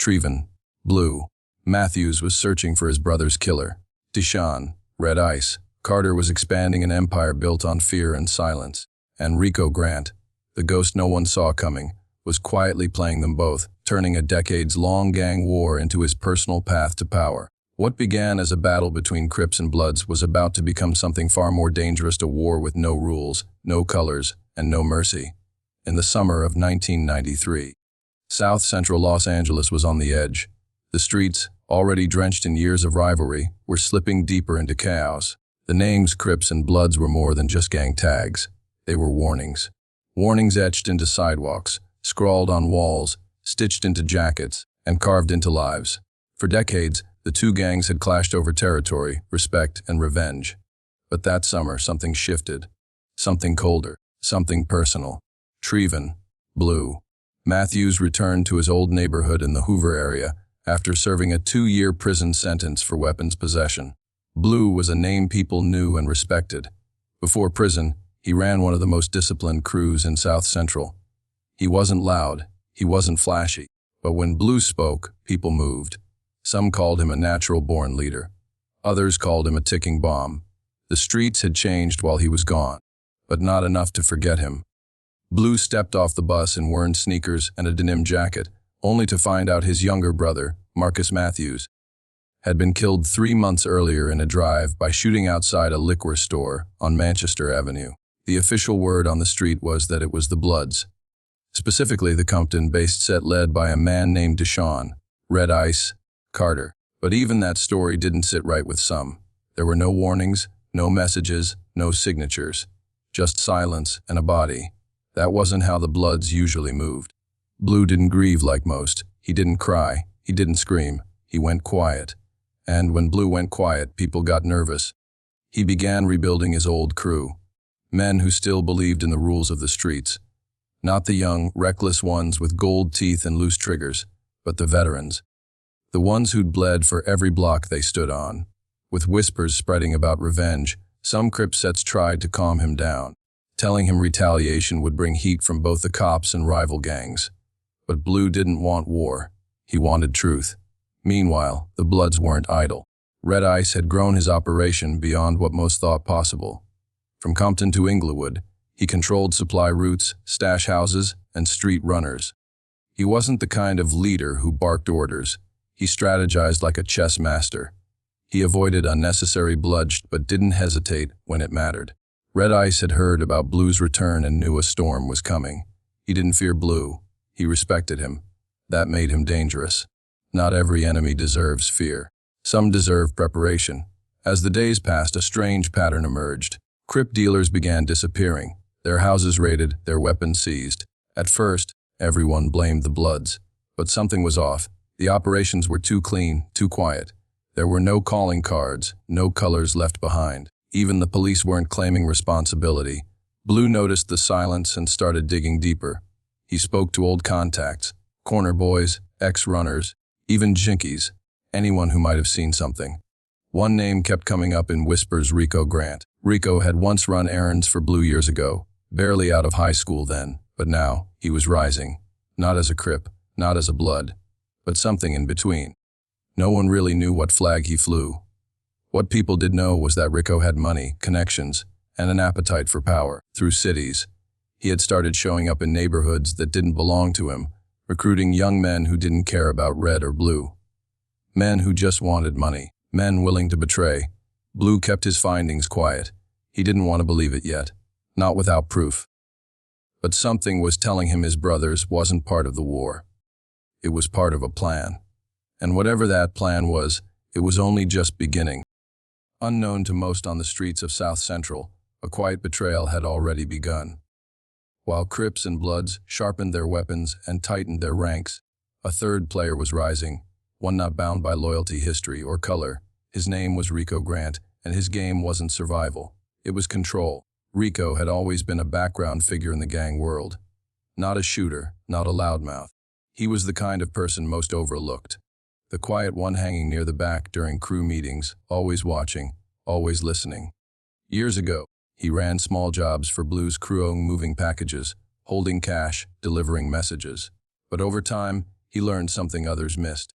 Treyvon, Blue. Matthews was searching for his brother's killer. DeShawn, Red Ice. Carter was expanding an empire built on fear and silence. And Rico Grant, the ghost no one saw coming, was quietly playing them both, turning a decades-long gang war into his personal path to power. What began as a battle between Crips and Bloods was about to become something far more dangerous, a war with no rules, no colors, and no mercy. In the summer of 1993, South Central Los Angeles was on the edge. The streets, already drenched in years of rivalry, were slipping deeper into chaos. The names Crips and Bloods were more than just gang tags. They were warnings. Warnings etched into sidewalks, scrawled on walls, stitched into jackets, and carved into lives. For decades, the two gangs had clashed over territory, respect, and revenge. But that summer, something shifted. Something colder, something personal. Treyvon, Blue. Matthews returned to his old neighborhood in the Hoover area after serving a 2-year prison sentence for weapons possession. Blue was a name people knew and respected. Before prison, he ran one of the most disciplined crews in South Central. He wasn't loud, he wasn't flashy, but when Blue spoke, people moved. Some called him a natural-born leader. Others called him a ticking bomb. The streets had changed while he was gone, but not enough to forget him. Blue stepped off the bus in worn sneakers and a denim jacket, only to find out his younger brother, Marcus Matthews, had been killed 3 months earlier in a drive by shooting outside a liquor store on Manchester Avenue. The official word on the street was that it was the Bloods, specifically the Compton-based set led by a man named DeShawn, Red Ice, Carter. But even that story didn't sit right with some. There were no warnings, no messages, no signatures, just silence and a body. That wasn't how the Bloods usually moved. Blue didn't grieve like most. He didn't cry. He didn't scream. He went quiet. And when Blue went quiet, people got nervous. He began rebuilding his old crew. Men who still believed in the rules of the streets. Not the young, reckless ones with gold teeth and loose triggers, but the veterans. The ones who'd bled for every block they stood on. With whispers spreading about revenge, some Crip sets tried to calm him down, telling him retaliation would bring heat from both the cops and rival gangs. But Blue didn't want war. He wanted truth. Meanwhile, the Bloods weren't idle. Red Ice had grown his operation beyond what most thought possible. From Compton to Inglewood, he controlled supply routes, stash houses, and street runners. He wasn't the kind of leader who barked orders. He strategized like a chess master. He avoided unnecessary bloodshed but didn't hesitate when it mattered. Red Ice had heard about Blue's return and knew a storm was coming. He didn't fear Blue. He respected him. That made him dangerous. Not every enemy deserves fear. Some deserve preparation. As the days passed, a strange pattern emerged. Crip dealers began disappearing, their houses raided, their weapons seized. At first, everyone blamed the Bloods. But something was off. The operations were too clean, too quiet. There were no calling cards, no colors left behind. Even the police weren't claiming responsibility. Blue noticed the silence and started digging deeper. He spoke to old contacts, corner boys, ex-runners, even jinkies, anyone who might have seen something. One name kept coming up in whispers: Rico Grant. Rico had once run errands for Blue years ago, barely out of high school then, but now he was rising. Not as a Crip, not as a Blood, but something in between. No one really knew what flag he flew. What people did know was that Rico had money, connections, and an appetite for power. Through cities, he had started showing up in neighborhoods that didn't belong to him, recruiting young men who didn't care about red or blue. Men who just wanted money, men willing to betray. Blue kept his findings quiet. He didn't want to believe it yet, not without proof. But something was telling him his brothers wasn't part of the war. It was part of a plan. And whatever that plan was, it was only just beginning. Unknown to most on the streets of South Central, a quiet betrayal had already begun. While Crips and Bloods sharpened their weapons and tightened their ranks, a third player was rising, one not bound by loyalty, history, or color. His name was Rico Grant, and his game wasn't survival. It was control. Rico had always been a background figure in the gang world. Not a shooter, not a loudmouth. He was the kind of person most overlooked. The quiet one hanging near the back during crew meetings, always watching, always listening. Years ago, he ran small jobs for Blue's crew, moving packages, holding cash, delivering messages. But over time, he learned something others missed.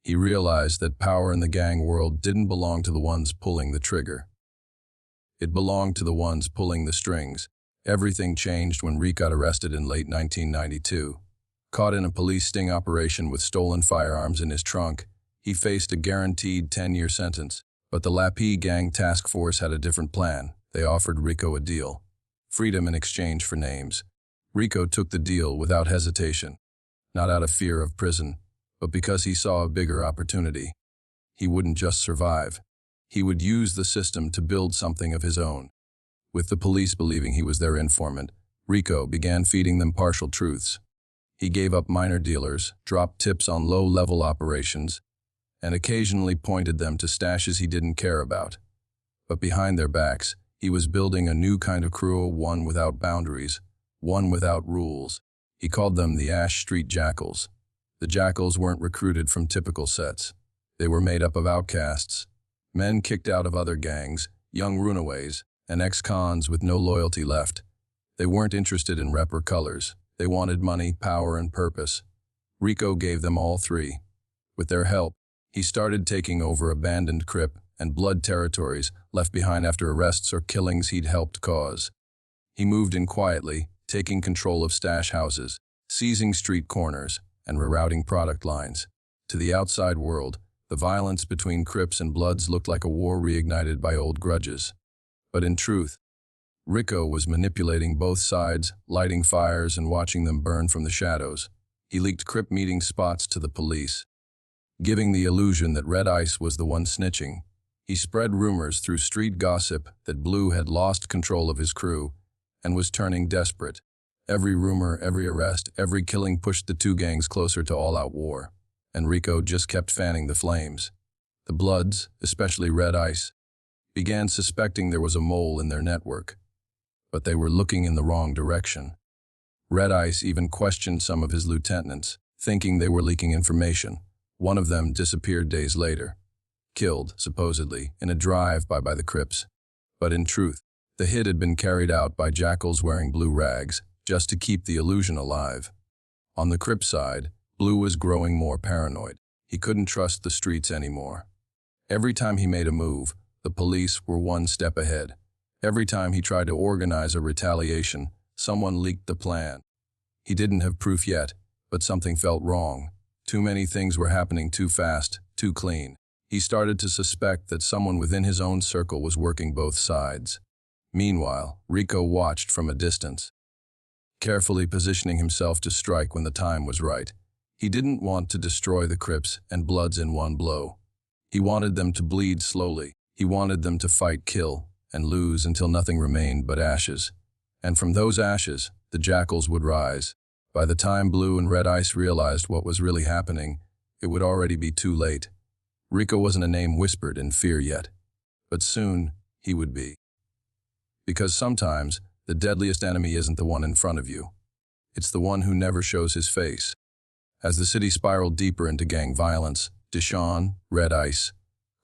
He realized that power in the gang world didn't belong to the ones pulling the trigger. It belonged to the ones pulling the strings. Everything changed when Rico got arrested in late 1992. Caught in a police sting operation with stolen firearms in his trunk, he faced a guaranteed 10-year sentence. But the Lapis Gang Task Force had a different plan. They offered Rico a deal. Freedom in exchange for names. Rico took the deal without hesitation. Not out of fear of prison, but because he saw a bigger opportunity. He wouldn't just survive. He would use the system to build something of his own. With the police believing he was their informant, Rico began feeding them partial truths. He gave up minor dealers, dropped tips on low-level operations, and occasionally pointed them to stashes he didn't care about. But behind their backs, he was building a new kind of crew, one without boundaries, one without rules. He called them the Ash Street Jackals. The Jackals weren't recruited from typical sets. They were made up of outcasts, men kicked out of other gangs, young runaways, and ex-cons with no loyalty left. They weren't interested in rep or colors. They wanted money, power, and purpose. Rico gave them all three. With their help, he started taking over abandoned Crip and Blood territories left behind after arrests or killings he'd helped cause. He moved in quietly, taking control of stash houses, seizing street corners, and rerouting product lines. To the outside world, the violence between Crips and Bloods looked like a war reignited by old grudges. But in truth, Rico was manipulating both sides, lighting fires and watching them burn from the shadows. He leaked Crip meeting spots to the police, giving the illusion that Red Ice was the one snitching. He spread rumors through street gossip that Blue had lost control of his crew and was turning desperate. Every rumor, every arrest, every killing pushed the two gangs closer to all-out war, and Rico just kept fanning the flames. The Bloods, especially Red Ice, began suspecting there was a mole in their network, but they were looking in the wrong direction. Red Ice even questioned some of his lieutenants, thinking they were leaking information. One of them disappeared days later, killed, supposedly, in a drive-by by the Crips. But in truth, the hit had been carried out by jackals wearing blue rags, just to keep the illusion alive. On the Crip side, Blue was growing more paranoid. He couldn't trust the streets anymore. Every time he made a move, the police were one step ahead. Every time he tried to organize a retaliation, someone leaked the plan. He didn't have proof yet, but something felt wrong. Too many things were happening too fast, too clean. He started to suspect that someone within his own circle was working both sides. Meanwhile, Rico watched from a distance, carefully positioning himself to strike when the time was right. He didn't want to destroy the Crips and Bloods in one blow. He wanted them to bleed slowly. He wanted them to fight, kill, and lose until nothing remained but ashes. And from those ashes, the jackals would rise. By the time Blue and Red Ice realized what was really happening, it would already be too late. Rico wasn't a name whispered in fear yet, but soon he would be. Because sometimes, the deadliest enemy isn't the one in front of you. It's the one who never shows his face. As the city spiraled deeper into gang violence, DeShawn, Red Ice,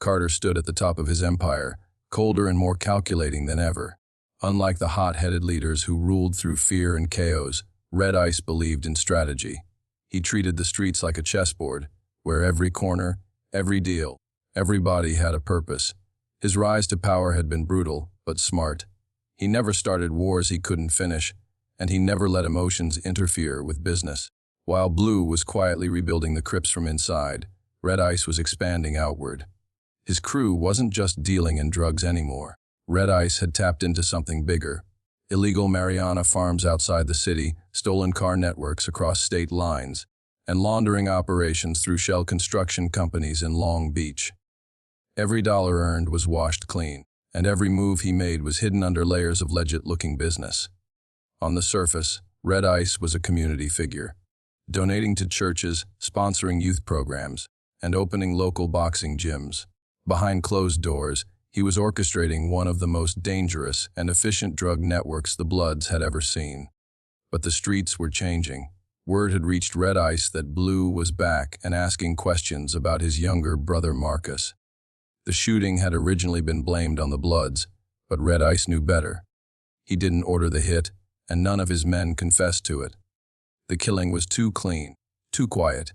Carter stood at the top of his empire, colder and more calculating than ever. Unlike the hot-headed leaders who ruled through fear and chaos, Red Ice believed in strategy. He treated the streets like a chessboard, where every corner, every deal, every body had a purpose. His rise to power had been brutal, but smart. He never started wars he couldn't finish, and he never let emotions interfere with business. While Blue was quietly rebuilding the Crips from inside, Red Ice was expanding outward. His crew wasn't just dealing in drugs anymore. Red Ice had tapped into something bigger. Illegal marijuana farms outside the city, stolen car networks across state lines, and laundering operations through shell construction companies in Long Beach. Every dollar earned was washed clean, and every move he made was hidden under layers of legit-looking business. On the surface, Red Ice was a community figure, donating to churches, sponsoring youth programs, and opening local boxing gyms. Behind closed doors, he was orchestrating one of the most dangerous and efficient drug networks the Bloods had ever seen. But the streets were changing. Word had reached Red Ice that Blue was back and asking questions about his younger brother Marcus. The shooting had originally been blamed on the Bloods, but Red Ice knew better. He didn't order the hit, and none of his men confessed to it. The killing was too clean, too quiet,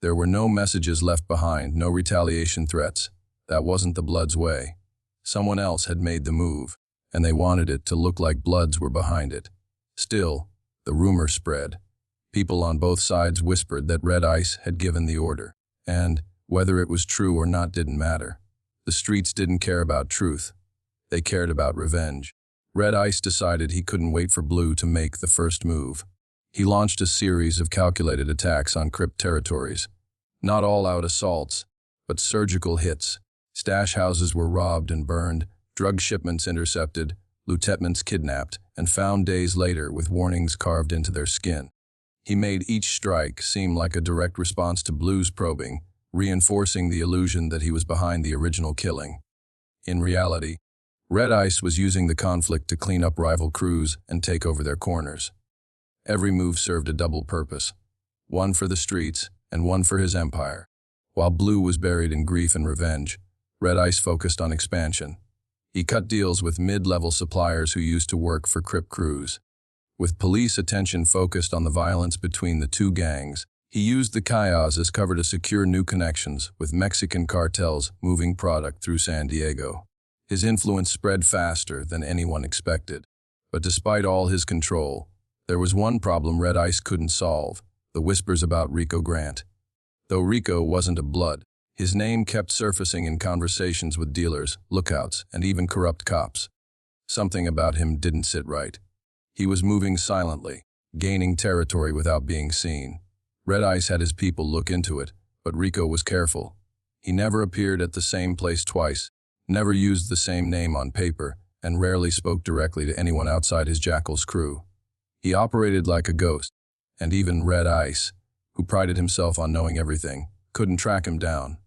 There were no messages left behind, no retaliation threats. That wasn't the Bloods' way. Someone else had made the move, and they wanted it to look like Bloods were behind it. Still, the rumor spread. People on both sides whispered that Red Ice had given the order, and whether it was true or not didn't matter. The streets didn't care about truth. They cared about revenge. Red Ice decided he couldn't wait for Blue to make the first move. He launched a series of calculated attacks on Crip territories. Not all-out assaults, but surgical hits. Stash houses were robbed and burned, drug shipments intercepted, lieutenants kidnapped, and found days later with warnings carved into their skin. He made each strike seem like a direct response to Blue's probing, reinforcing the illusion that he was behind the original killing. In reality, Red Ice was using the conflict to clean up rival crews and take over their corners. Every move served a double purpose, one for the streets and one for his empire. While Blue was buried in grief and revenge, Red Ice focused on expansion. He cut deals with mid-level suppliers who used to work for Crip crews. With police attention focused on the violence between the two gangs, he used the chaos as cover to secure new connections with Mexican cartels moving product through San Diego. His influence spread faster than anyone expected. But despite all his control, there was one problem Red Ice couldn't solve: the whispers about Rico Grant. Though Rico wasn't a Blood, his name kept surfacing in conversations with dealers, lookouts, and even corrupt cops. Something about him didn't sit right. He was moving silently, gaining territory without being seen. Red Ice had his people look into it, but Rico was careful. He never appeared at the same place twice, never used the same name on paper, and rarely spoke directly to anyone outside his Jackal's crew. He operated like a ghost, and even Red Ice, who prided himself on knowing everything, couldn't track him down.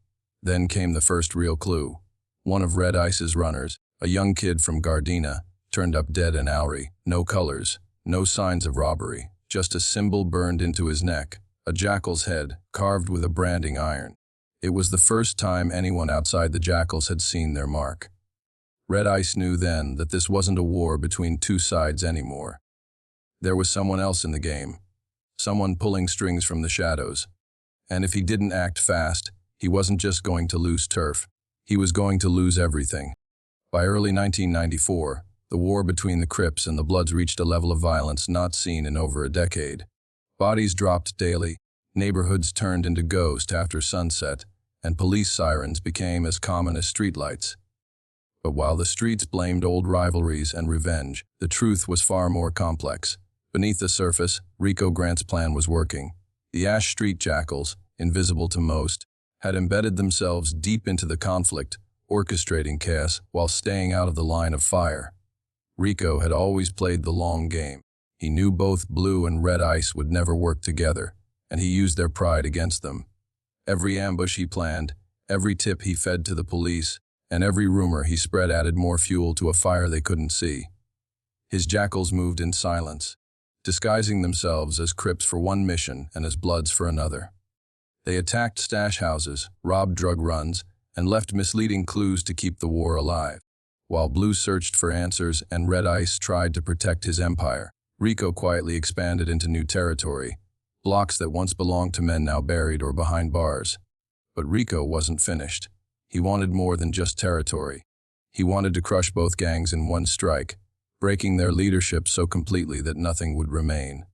Then came the first real clue. One of Red Ice's runners, a young kid from Gardena, turned up dead in Owry. No colors, no signs of robbery, just a symbol burned into his neck, a jackal's head carved with a branding iron. It was the first time anyone outside the Jackals had seen their mark. Red Ice knew then that this wasn't a war between two sides anymore. There was someone else in the game, someone pulling strings from the shadows. And if he didn't act fast, he wasn't just going to lose turf, he was going to lose everything. By early 1994, the war between the Crips and the Bloods reached a level of violence not seen in over a decade. Bodies dropped daily, neighborhoods turned into ghosts after sunset, and police sirens became as common as streetlights. But while the streets blamed old rivalries and revenge, the truth was far more complex. Beneath the surface, Rico Grant's plan was working. The Ash Street Jackals, invisible to most, had embedded themselves deep into the conflict, orchestrating chaos while staying out of the line of fire. Rico had always played the long game. He knew both Blue and Red Ice would never work together, and he used their pride against them. Every ambush he planned, every tip he fed to the police, and every rumor he spread added more fuel to a fire they couldn't see. His Jackals moved in silence, disguising themselves as Crips for one mission and as Bloods for another. They attacked stash houses, robbed drug runs, and left misleading clues to keep the war alive. While Blue searched for answers and Red Ice tried to protect his empire, Rico quietly expanded into new territory, blocks that once belonged to men now buried or behind bars. But Rico wasn't finished. He wanted more than just territory. He wanted to crush both gangs in one strike, breaking their leadership so completely that nothing would remain.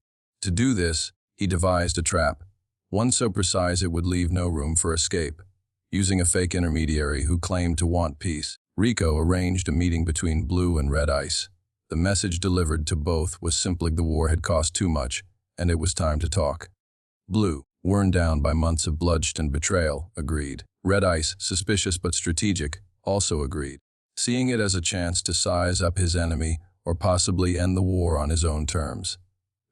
To do this, he devised a trap, one so precise it would leave no room for escape. Using a fake intermediary who claimed to want peace, Rico arranged a meeting between Blue and Red Ice. The message delivered to both was simply the war had cost too much, and it was time to talk. Blue, worn down by months of bloodshed and betrayal, agreed. Red Ice, suspicious but strategic, also agreed, seeing it as a chance to size up his enemy or possibly end the war on his own terms.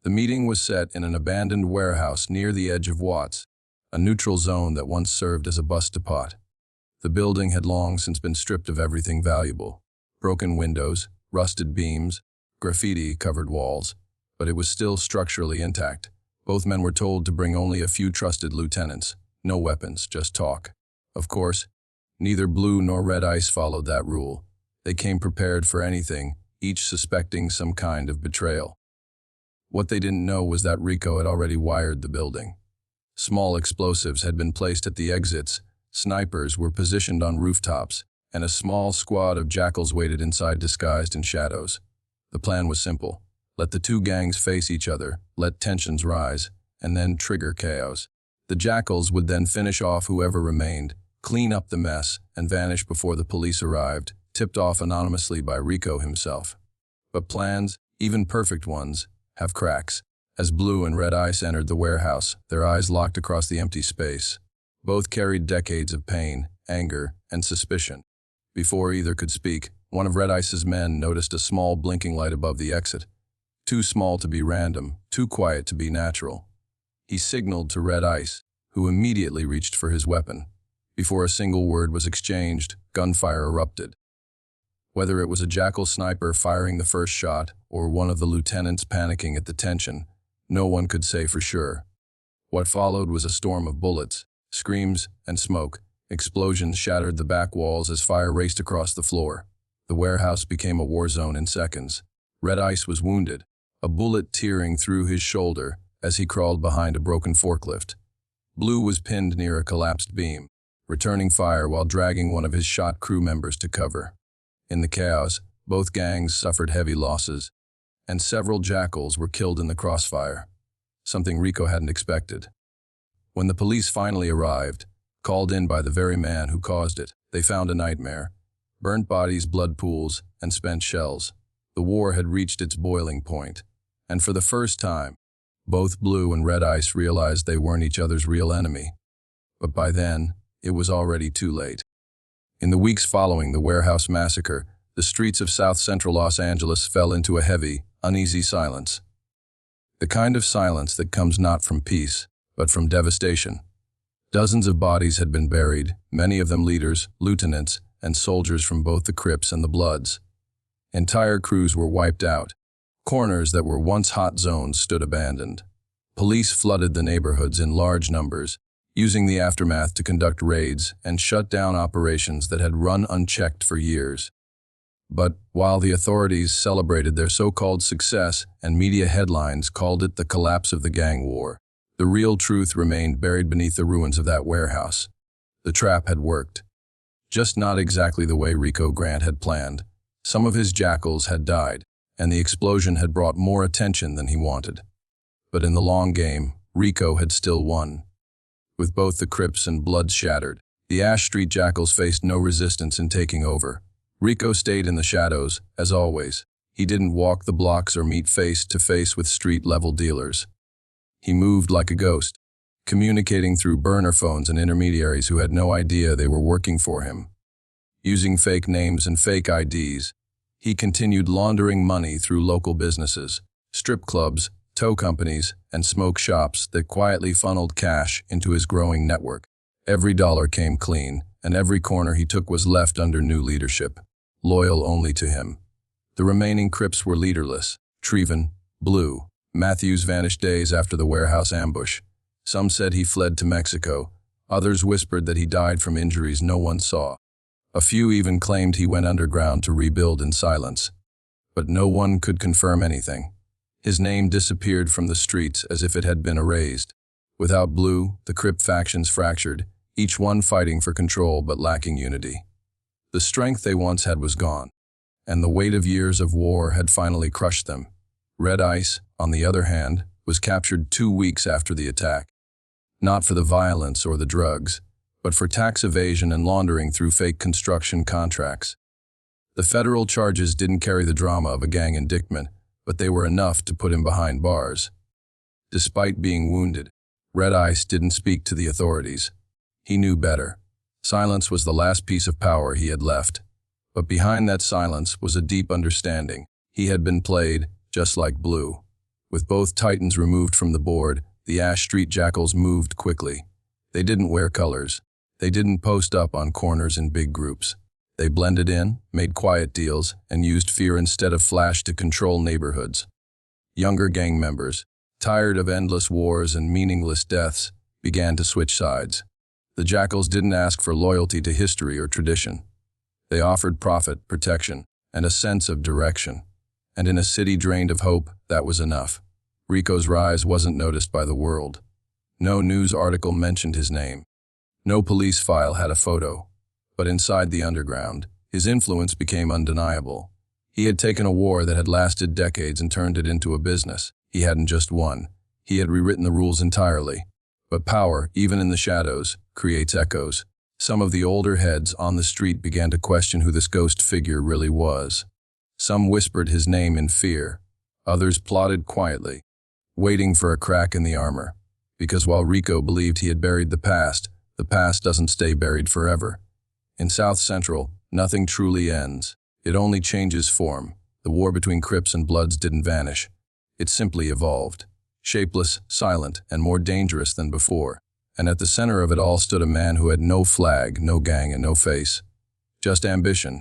The meeting was set in an abandoned warehouse near the edge of Watts, a neutral zone that once served as a bus depot. The building had long since been stripped of everything valuable: broken windows, rusted beams, graffiti-covered walls, but it was still structurally intact. Both men were told to bring only a few trusted lieutenants, no weapons, just talk. Of course, neither Blue nor Red Ice followed that rule. They came prepared for anything, each suspecting some kind of betrayal. What they didn't know was that Rico had already wired the building. Small explosives had been placed at the exits, snipers were positioned on rooftops, and a small squad of jackals waited inside disguised in shadows. The plan was simple. Let the two gangs face each other, let tensions rise, and then trigger chaos. The jackals would then finish off whoever remained, clean up the mess, and vanish before the police arrived, tipped off anonymously by Rico himself. But plans, even perfect ones, have cracks. As Blue and Red Ice entered the warehouse, their eyes locked across the empty space. Both carried decades of pain, anger, and suspicion. Before either could speak, one of Red Ice's men noticed a small blinking light above the exit. Too small to be random, too quiet to be natural. He signaled to Red Ice, who immediately reached for his weapon. Before a single word was exchanged, gunfire erupted. Whether it was a jackal sniper firing the first shot or one of the lieutenants panicking at the tension, no one could say for sure. What followed was a storm of bullets, screams, and smoke. Explosions shattered the back walls as fire raced across the floor. The warehouse became a war zone in seconds. Red Ice was wounded, a bullet tearing through his shoulder as he crawled behind a broken forklift. Blue was pinned near a collapsed beam, returning fire while dragging one of his shot crew members to cover. In the chaos, both gangs suffered heavy losses, and several jackals were killed in the crossfire, something Rico hadn't expected. When the police finally arrived, called in by the very man who caused it, they found a nightmare. Burnt bodies, blood pools, and spent shells. The war had reached its boiling point, and for the first time, both Blue and Red Ice realized they weren't each other's real enemy. But by then, it was already too late. In the weeks following the warehouse massacre, the streets of south-central Los Angeles fell into a heavy, uneasy silence. The kind of silence that comes not from peace, but from devastation. Dozens of bodies had been buried, many of them leaders, lieutenants, and soldiers from both the Crips and the Bloods. Entire crews were wiped out. Corners that were once hot zones stood abandoned. Police flooded the neighborhoods in large numbers, using the aftermath to conduct raids and shut down operations that had run unchecked for years. But while the authorities celebrated their so-called success and media headlines called it the collapse of the gang war, the real truth remained buried beneath the ruins of that warehouse. The trap had worked. Just not exactly the way Rico Grant had planned. Some of his jackals had died, and the explosion had brought more attention than he wanted. But in the long game, Rico had still won. With both the Crips and Bloods shattered, the Ash Street jackals faced no resistance in taking over. Rico stayed in the shadows, as always. He didn't walk the blocks or meet face to face with street-level dealers. He moved like a ghost, communicating through burner phones and intermediaries who had no idea they were working for him. Using fake names and fake IDs, he continued laundering money through local businesses, strip clubs, tow companies, and smoke shops that quietly funneled cash into his growing network. Every dollar came clean, and every corner he took was left under new leadership, loyal only to him. The remaining Crips were leaderless. Treyvon, Blue, Matthews vanished days after the warehouse ambush. Some said he fled to Mexico. Others whispered that he died from injuries no one saw. A few even claimed he went underground to rebuild in silence. But no one could confirm anything. His name disappeared from the streets as if it had been erased. Without Blue, the Crip factions fractured, each one fighting for control but lacking unity. The strength they once had was gone, and the weight of years of war had finally crushed them. Red Ice, on the other hand, was captured 2 weeks after the attack. Not for the violence or the drugs, but for tax evasion and laundering through fake construction contracts. The federal charges didn't carry the drama of a gang indictment, but they were enough to put him behind bars. Despite being wounded, Red Ice didn't speak to the authorities. He knew better. Silence was the last piece of power he had left. But behind that silence was a deep understanding. He had been played, just like Blue. With both titans removed from the board, the Ash Street jackals moved quickly. They didn't wear colors. They didn't post up on corners in big groups. They blended in, made quiet deals, and used fear instead of flash to control neighborhoods. Younger gang members, tired of endless wars and meaningless deaths, began to switch sides. The jackals didn't ask for loyalty to history or tradition. They offered profit, protection, and a sense of direction. And in a city drained of hope, that was enough. Rico's rise wasn't noticed by the world. No news article mentioned his name. No police file had a photo. But inside the underground, his influence became undeniable. He had taken a war that had lasted decades and turned it into a business. He hadn't just won. He had rewritten the rules entirely. But power, even in the shadows, creates echoes. Some of the older heads on the street began to question who this ghost figure really was. Some whispered his name in fear. Others plotted quietly, waiting for a crack in the armor. Because while Rico believed he had buried the past doesn't stay buried forever. In South Central, nothing truly ends. It only changes form. The war between Crips and Bloods didn't vanish. It simply evolved. Shapeless, silent, and more dangerous than before. And at the center of it all stood a man who had no flag, no gang, and no face. Just ambition.